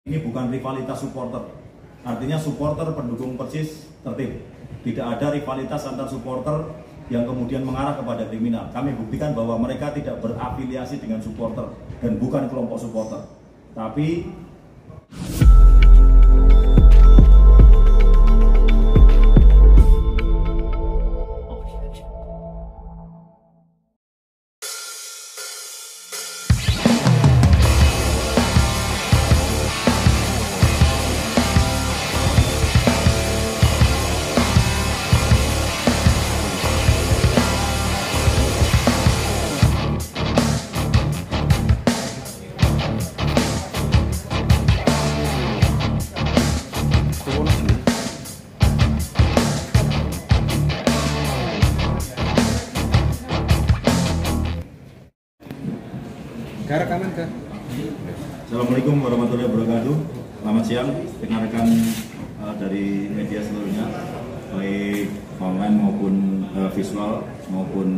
Ini bukan rivalitas supporter, artinya supporter pendukung Persis tertib. Tidak ada rivalitas antar supporter yang kemudian mengarah kepada kriminal. Kami buktikan bahwa mereka tidak berafiliasi dengan supporter dan bukan kelompok supporter. Tapi Assalamualaikum warahmatullahi wabarakatuh. Selamat siang rekan-rekan dari media seluruhnya, baik online maupun visual maupun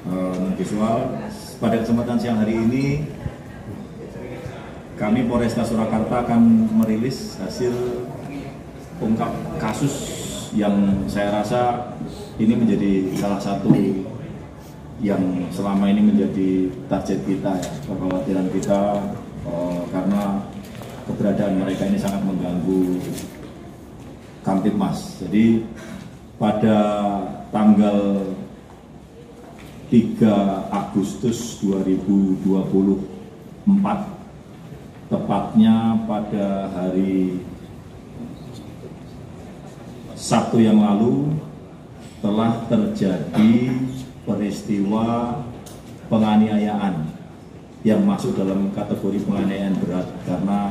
non visual. Pada kesempatan siang hari ini, kami Polresta Surakarta akan merilis hasil ungkap kasus yang saya rasa ini menjadi salah satu yang selama ini menjadi target kita, ya, kekhawatiran kita, karena keberadaan mereka ini sangat mengganggu Kamtibmas. Jadi pada tanggal 3 Agustus 2024, tepatnya pada hari Sabtu yang lalu, telah terjadi peristiwa penganiayaan yang masuk dalam kategori penganiayaan berat karena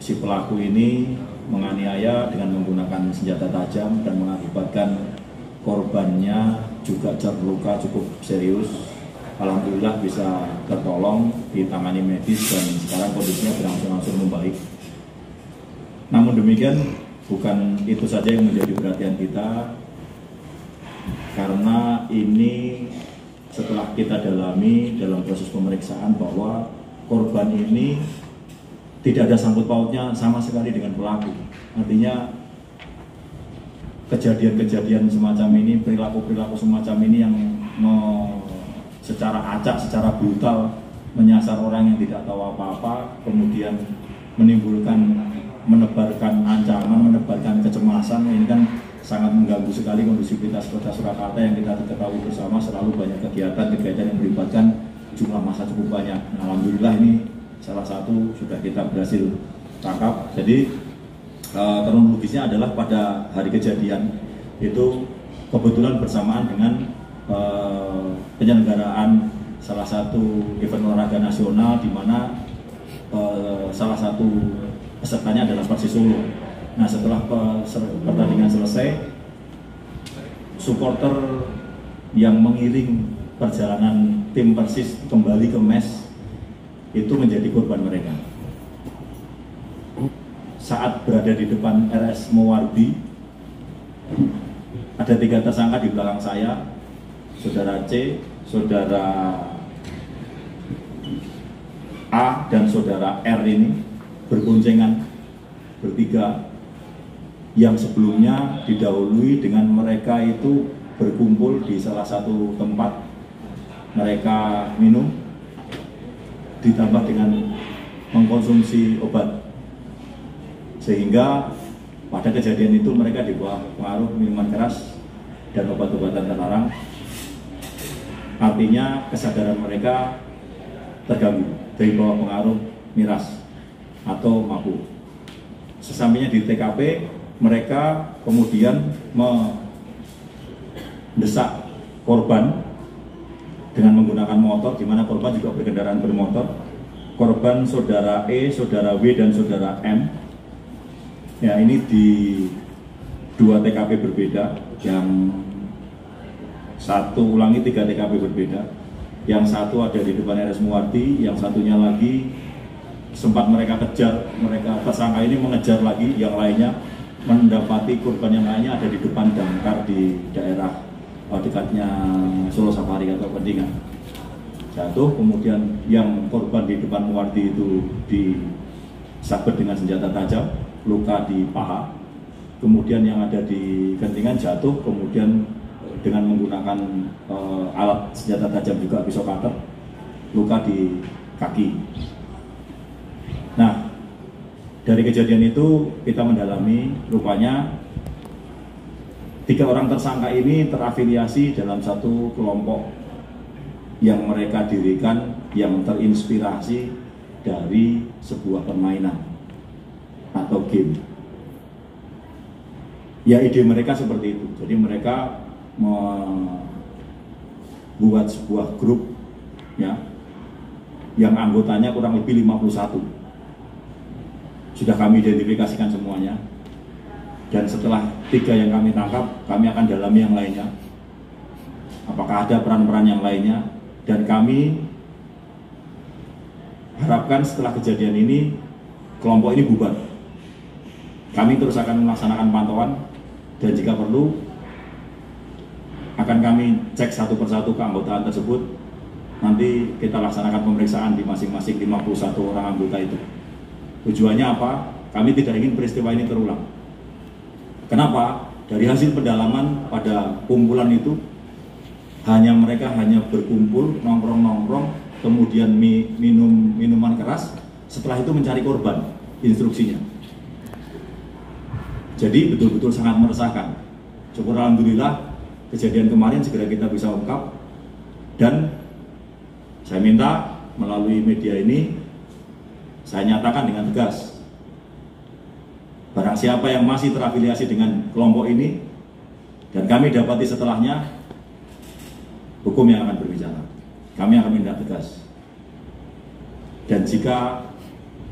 si pelaku ini menganiaya dengan menggunakan senjata tajam dan mengakibatkan korbannya juga terluka cukup serius. Alhamdulillah bisa tertolong, ditangani medis dan sekarang kondisinya berangsur-angsur membaik. Namun demikian, bukan itu saja yang menjadi perhatian kita, karena ini setelah kita dalami dalam proses pemeriksaan bahwa korban ini tidak ada sangkut pautnya sama sekali dengan pelaku. Artinya kejadian-kejadian semacam ini, perilaku-perilaku semacam ini yang secara acak, secara brutal menyasar orang yang tidak tahu apa-apa, kemudian menimbulkan, menebarkan ancaman, menebarkan kecemasan, ini kan sangat mengganggu sekali kondusivitas Kota Surakarta yang kita ketahui bersama selalu banyak kegiatan yang melibatkan jumlah massa cukup banyak. Nah, alhamdulillah ini salah satu sudah kita berhasil tangkap. Jadi kronologisnya adalah pada hari kejadian itu kebetulan bersamaan dengan penyelenggaraan salah satu event olahraga nasional di mana salah satu pesertanya adalah Persis Solo. Nah, setelah pertandingan selesai, supporter yang mengiring perjalanan tim Persis kembali ke mes itu menjadi korban mereka. Saat berada di depan RS Mowardi, ada 3 tersangka di belakang saya, saudara C, saudara A, dan saudara R ini berboncengan bertiga, yang sebelumnya didahului dengan mereka itu berkumpul di salah satu tempat, mereka minum ditambah dengan mengkonsumsi obat, sehingga pada kejadian itu mereka di bawah pengaruh minuman keras dan obat-obatan terlarang. Artinya kesadaran mereka terganggu dari bawah pengaruh miras atau mabuk. Sesampainya di TKP, mereka kemudian mendesak korban dengan menggunakan motor, di mana korban juga berkendaraan bermotor. Korban saudara E, saudara W, dan saudara M. Ya, ini di 2 TKP berbeda, yang satu, ulangi, 3 TKP berbeda. Yang satu ada di depan RS Muwardi, yang satunya lagi sempat mereka kejar, mereka tersangka ini mengejar lagi yang lainnya, mendapati korban yang lainnya ada di depan damkar di daerah dekatnya Solo Safari atau Pendingan. jatuh, kemudian yang korban di depan Muwardi itu disabet dengan senjata tajam, luka di paha, kemudian yang ada di Gentingan jatuh, kemudian dengan menggunakan alat senjata tajam juga pisau cutter, luka di kaki. Nah, dari kejadian itu kita mendalami, rupanya 3 orang tersangka ini terafiliasi dalam satu kelompok yang mereka dirikan yang terinspirasi dari sebuah permainan atau game. Ya, ide mereka seperti itu. Jadi mereka membuat sebuah grup ya yang anggotanya kurang lebih 51. Sudah kami identifikasikan semuanya, dan setelah 3 yang kami tangkap, kami akan dalami yang lainnya, apakah ada peran-peran yang lainnya, dan kami harapkan setelah kejadian ini kelompok ini bubar. Kami terus akan melaksanakan pantauan, dan jika perlu akan kami cek satu persatu keanggotaan tersebut. Nanti kita laksanakan pemeriksaan di masing-masing 51 orang anggota itu. Tujuannya apa? Kami tidak ingin peristiwa ini terulang. Kenapa? Dari hasil pendalaman pada kumpulan itu, mereka hanya berkumpul, nongkrong-nongkrong, kemudian minum minuman keras, setelah itu mencari korban, instruksinya. Jadi betul-betul sangat meresahkan. Syukur alhamdulillah kejadian kemarin segera kita bisa ungkap, dan saya minta melalui media ini saya nyatakan dengan tegas, barang siapa yang masih terafiliasi dengan kelompok ini dan kami dapati setelahnya, hukum yang akan berbicara. Kami akan menindak tegas. Dan jika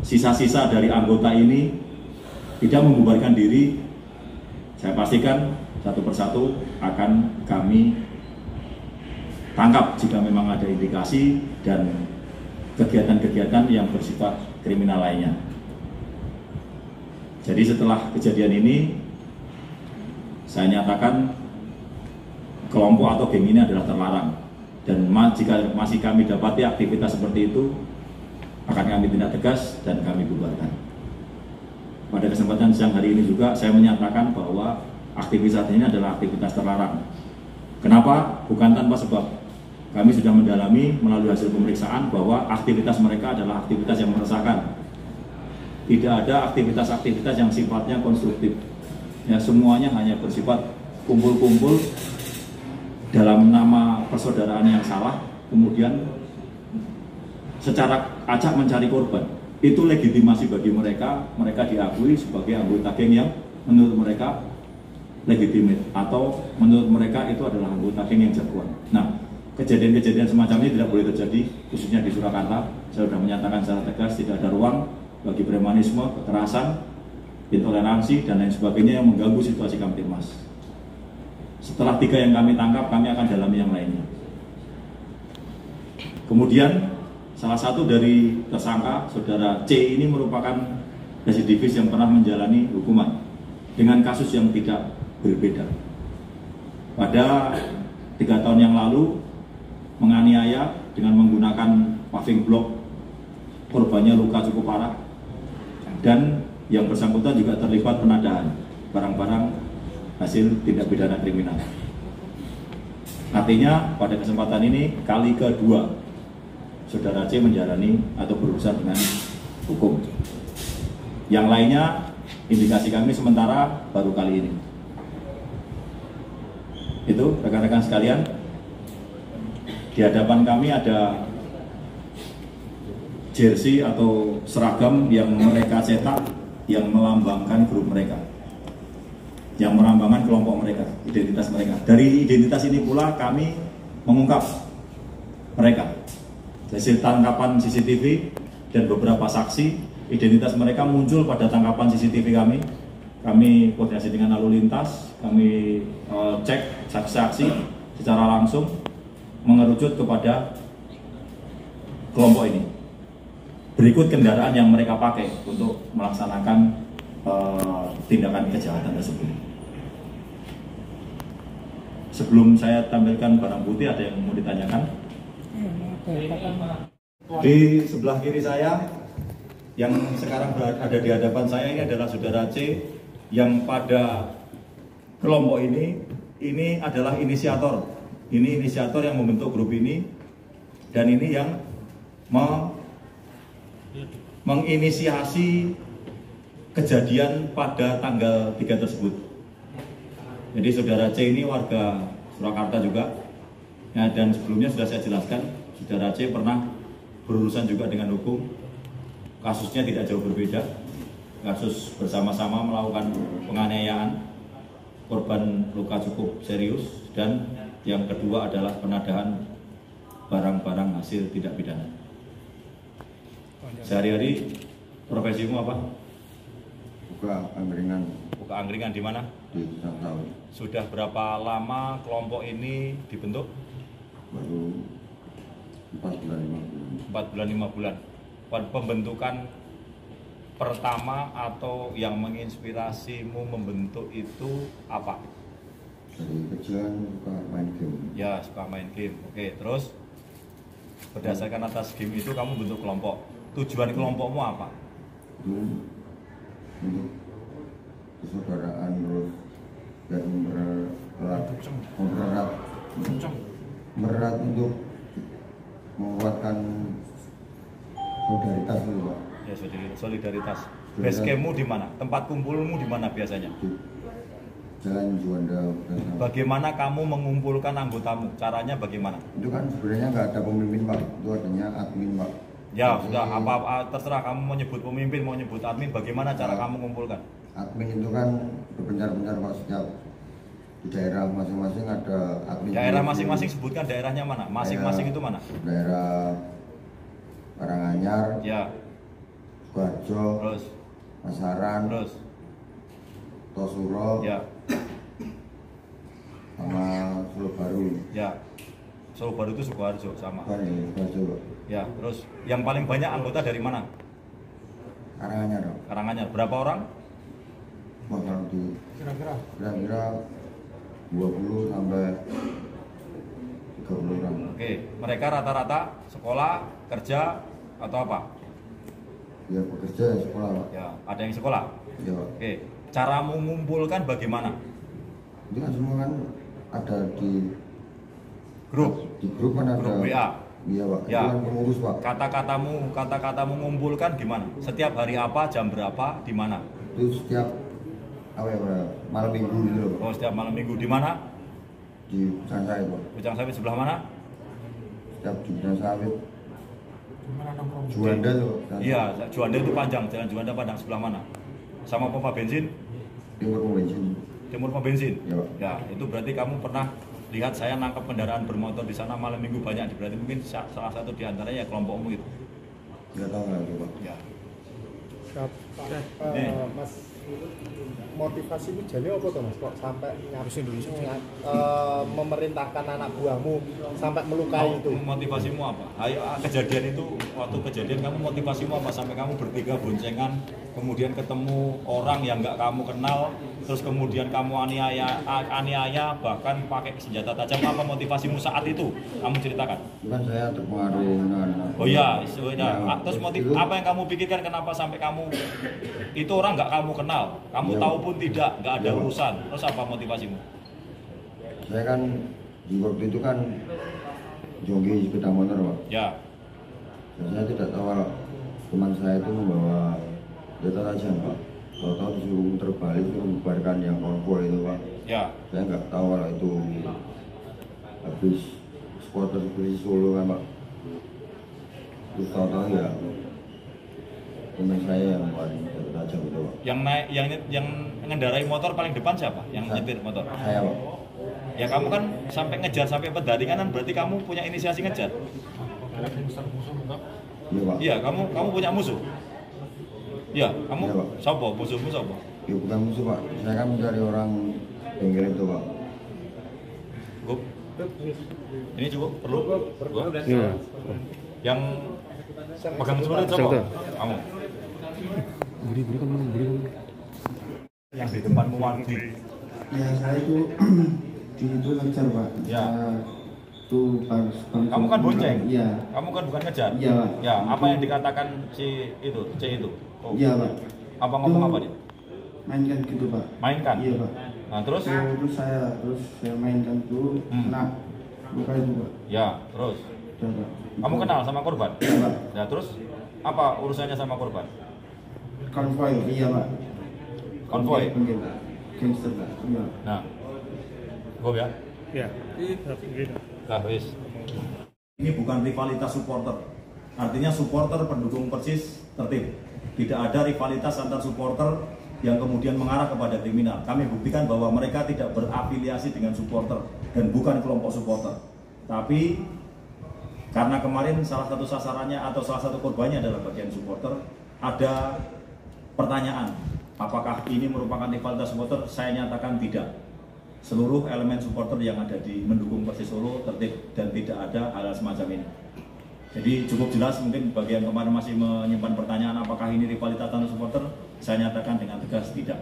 sisa-sisa dari anggota ini tidak membubarkan diri, saya pastikan satu persatu akan kami tangkap jika memang ada indikasi dan kegiatan-kegiatan yang bersifat kriminal lainnya. Jadi setelah kejadian ini, saya nyatakan kelompok atau geng ini adalah terlarang, dan jika masih kami dapati aktivitas seperti itu, akan kami tindak tegas dan kami bubarkan. Pada kesempatan siang hari ini juga saya menyatakan bahwa aktivitas ini adalah aktivitas terlarang. Kenapa? Bukan tanpa sebab. Kami sudah mendalami melalui hasil pemeriksaan bahwa aktivitas mereka adalah aktivitas yang meresahkan. Tidak ada aktivitas-aktivitas yang sifatnya konstruktif. Ya, semuanya hanya bersifat kumpul-kumpul dalam nama persaudaraan yang salah, kemudian secara acak mencari korban. Itu legitimasi bagi mereka, mereka diakui sebagai anggota geng yang menurut mereka legitimate, atau menurut mereka itu adalah anggota geng yang jagoan. Nah, kejadian-kejadian semacam ini tidak boleh terjadi, khususnya di Surakarta. Saya sudah menyatakan secara tegas tidak ada ruang bagi premanisme, kekerasan, intoleransi, dan lain sebagainya yang mengganggu situasi Kamtibmas. Setelah 3 yang kami tangkap, kami akan dalami yang lainnya. Kemudian salah satu dari tersangka, saudara C ini merupakan residivis yang pernah menjalani hukuman dengan kasus yang tidak berbeda. Pada 3 tahun yang lalu menganiaya dengan menggunakan paving block, korbannya luka cukup parah, dan yang bersangkutan juga terlibat penadahan barang-barang hasil tindak pidana kriminal. Artinya pada kesempatan ini kali kedua saudara C menjalani atau berurusan dengan hukum. Yang lainnya indikasi kami sementara baru kali ini. Itu rekan-rekan sekalian, di hadapan kami ada jersey atau seragam yang mereka cetak yang melambangkan grup mereka, yang melambangkan kelompok mereka, identitas mereka. Dari identitas ini pula kami mengungkap mereka. Hasil tangkapan CCTV dan beberapa saksi, identitas mereka muncul pada tangkapan CCTV kami. Kami koordinasi dengan lalu lintas, kami cek saksi-saksi secara langsung, mengerucut kepada kelompok ini. Berikut kendaraan yang mereka pakai untuk melaksanakan tindakan kejahatan tersebut. Sebelum saya tampilkan barang bukti, ada yang mau ditanyakan? Di sebelah kiri saya, yang sekarang ada di hadapan saya ini adalah saudara C, yang pada kelompok ini adalah inisiator. Ini inisiator yang membentuk grup ini, dan ini yang menginisiasi kejadian pada tanggal 3 tersebut. Jadi saudara C ini warga Surakarta juga, ya, dan sebelumnya sudah saya jelaskan, saudara C pernah berurusan juga dengan hukum. Kasusnya tidak jauh berbeda, kasus bersama-sama melakukan penganiayaan, korban luka cukup serius, dan yang kedua adalah penadahan barang-barang hasil tindak pidana. Sehari-hari profesimu apa? Buka angkringan. Buka angkringan di mana? Di tahun. Sudah berapa lama kelompok ini dibentuk? Baru 4 bulan 5 bulan. 4 bulan 5 bulan. Pembentukan pertama atau yang menginspirasimu membentuk itu apa? Dari kecil kan suka main game. Ya, suka main game. Oke, terus berdasarkan atas game itu kamu bentuk kelompok. Tujuan kelompokmu apa? Itu untuk persaudaraan, terus dan mempererat untuk menguatkan solidaritas dulu, Pak. Ya, solidaritas. Base campmu di mana? Tempat kumpulmu di mana biasanya? Di Jalan Juanda. Bagaimana kamu mengumpulkan anggotamu? Caranya bagaimana? Itu kan sebenarnya nggak ada pemimpin, Pak. Itu adanya admin, Pak. Ya, sudah, apa terserah kamu mau nyebut pemimpin, mau nyebut admin, bagaimana cara kamu mengumpulkan? Admin itu kan berpencar-pencar, Pak. Setiap di daerah masing-masing ada admin. Daerah masing-masing, sebutkan daerahnya mana? Masing-masing itu mana? Daerah Karanganyar, Ya, Sukoharjo, terus, Masaran, terus, Tosuro, ya, sama Solo Baru. ya. Solo Baru itu Sukoharjo sama. Sukoharjo. Ya, terus yang paling banyak anggota dari mana? Karanganyar, dong. Karanganyar. Berapa orang? Kalau di kira-kira 20 sampai 30 orang. Oke, mereka rata-rata sekolah, kerja, atau apa? Ya bekerja, sekolah, Pak. Ya, ada yang sekolah. Ya, Pak. Oke, cara mengumpulkan bagaimana? Itu kan semua kan ada di Grup. Di grup kan ada. Grup WA. Iya, Pak. Ya. Itu kan pengurus, Pak. Kata-katamu mengumpulkan gimana? Setiap hari apa, jam berapa, di mana? Itu setiap malam minggu gitu loh, Pak. Oh, setiap malam minggu di mana? Di Santai, Pak. Bujang Sawit sebelah mana? Setiap di Bujang Sawit. Juanda tuh. Iya, Juanda itu panjang, jalan Juanda Padang sebelah mana? Sama pompa bensin? Timur bensin. Timur pompa bensin? Ya, Pak. Ya, itu berarti kamu pernah lihat saya nangkap kendaraan bermotor di sana malam minggu banyak, berarti mungkin salah satu di antaranya ya kelompokmu itu. Nggak tahu nggak itu, Pak. Ya. Mas, motivasi itu jadi apa tuh, Mas? Kok sampai memerintahkan anak buahmu sampai melukai itu? Motivasimu apa? Ayo, kejadian itu, waktu kejadian kamu motivasimu apa? Sampai kamu bertiga boncengan, kemudian ketemu orang yang nggak kamu kenal, terus kemudian kamu aniaya bahkan pakai senjata tajam. Apa motivasimu saat itu? Kamu ceritakan. Bukan saya terpengaruh dengan. Oh iya, Ya, terus motif itu, apa yang kamu pikirkan kenapa sampai kamu itu orang nggak kamu kenal, kamu ya, tahu pun tidak, nggak ada ya, urusan. Terus apa motivasimu? Saya kan di waktu itu kan jogging sepeda motor, Pak. Ya, Dan saya tidak tahu kalau teman saya itu membawa senjata tajam, Pak. Tahu-tahu disuruh terbalik itu membubarkan yang konvoy itu, Pak. ya. Saya nggak tahu kalau itu habis supporter Persis Solo kan, Pak. Terus tahu-tahu ya teman saya yang paling tajam itu, Pak. Yang naik, yang mengendarai motor paling depan siapa? Yang nyetir motor? Saya, Pak. Ya kamu kan sampai ngejar sampai pendaringan kan berarti kamu punya inisiasi ngejar. Iya, Pak. Iya, kamu punya musuh. Iya, kamu Iya, Pak. sopo, musuhmu sopo? Ya bukan musuh, Pak. Saya kan mencari orang bengkel itu, Pak. Cukup. Ini cukup? Perlu? Iya. Yang pegang sebenarnya sopo? Kamu. Beri kan beri. Yang di depanmu Wardi. Ya saya itu di itu ngejar, Pak. Ya. Tuh pas Kamu kan bonceng. Iya. Kamu kan bukan ngejar. Iya, Pak. Ya, apa yang dikatakan si itu, C itu? Oh. Iya, Pak. Apa ngomong apa dia? Mainkan gitu, Pak. Mainkan. Iya, Pak. Nah, terus? Terus saya mainkan tuh, kena luka itu, Pak. Ya, terus. Udah, Pak. Kamu kenal sama korban? Iya, Pak. Ya, terus apa urusannya sama korban? Konvoy, iya, Pak. Konvoy. Gangster, Pak. Iya. Nah, gue ya. Ya. Lah, wis. Ini bukan rivalitas supporter. Artinya supporter pendukung Persis tertib. Tidak ada rivalitas antar supporter yang kemudian mengarah kepada kriminal. Kami buktikan bahwa mereka tidak berafiliasi dengan supporter dan bukan kelompok supporter. Tapi karena kemarin salah satu sasarannya atau salah satu korbannya adalah bagian supporter, ada pertanyaan, apakah ini merupakan rivalitas supporter? Saya nyatakan tidak. Seluruh elemen supporter yang ada di mendukung Persis Solo tertib dan tidak ada hal semacam ini. Jadi cukup jelas, mungkin bagi yang kemarin masih menyimpan pertanyaan apakah ini rivalitas antar supporter, saya nyatakan dengan tegas tidak.